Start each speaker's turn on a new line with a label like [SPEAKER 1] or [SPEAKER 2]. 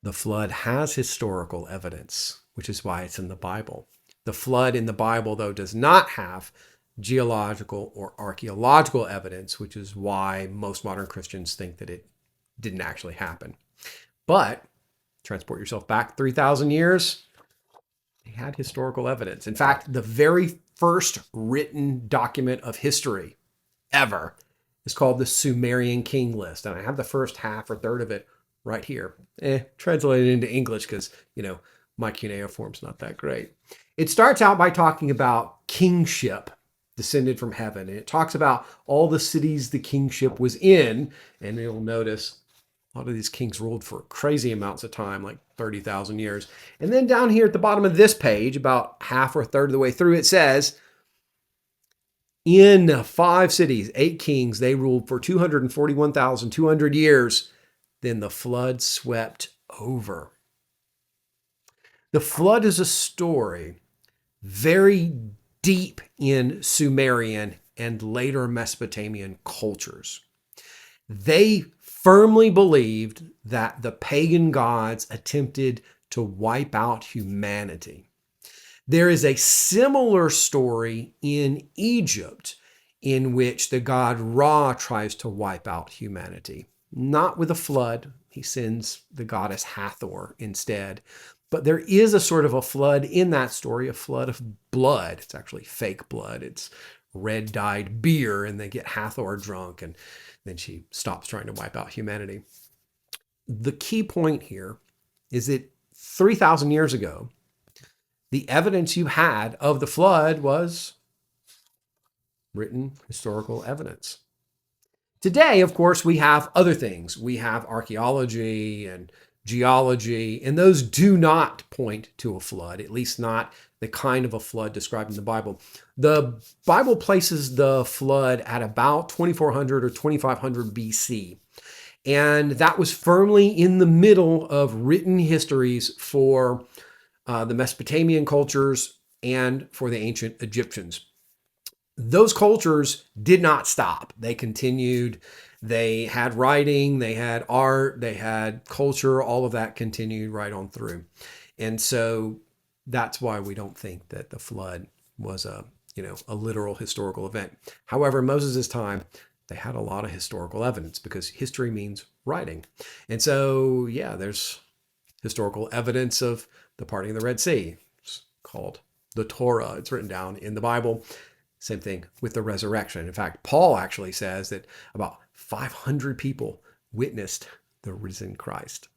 [SPEAKER 1] The flood has historical evidence, which is why it's in the Bible. The flood in the Bible, though, does not have geological or archaeological evidence, which is why most modern Christians think that it didn't actually happen. But transport yourself back 3,000 years, they had historical evidence. In fact, the very first written document of history ever is called the Sumerian King List. And I have the first half or third of it right here. Translated into English because, my cuneiform's not that great. It starts out by talking about kingship descended from heaven. And it talks about all the cities the kingship was in. And you'll notice a lot of these kings ruled for crazy amounts of time, like 30,000 years. And then down here at the bottom of this page, about half or a third of the way through, it says, in 5 cities, 8 kings, they ruled for 241,200 years. Then the flood swept over. The flood is a story very deep in Sumerian and later Mesopotamian cultures. They firmly believed that the pagan gods attempted to wipe out humanity. There is a similar story in Egypt in which the god Ra tries to wipe out humanity. Not with a flood. He sends the goddess Hathor instead. But there is a sort of a flood in that story, a flood of blood. It's actually fake blood. It's red-dyed beer, and they get Hathor drunk, and then she stops trying to wipe out humanity. The key point here is that 3,000 years ago, the evidence you had of the flood was written historical evidence. Today, of course, we have other things. We have archaeology and geology, and those do not point to a flood, at least not the kind of a flood described in the Bible. The Bible places the flood at about 2400 or 2500 BC. And that was firmly in the middle of written histories for the Mesopotamian cultures and for the ancient Egyptians. Those cultures did not stop. They continued. They had writing, they had art, they had culture, all of that continued right on through. And so that's why we don't think that the flood was a literal historical event. However, in Moses' time, they had a lot of historical evidence because history means writing. And so, there's historical evidence of the parting of the Red Sea. It's called the Torah. It's written down in the Bible. Same thing with the resurrection. In fact, Paul actually says that about 500 people witnessed the risen Christ.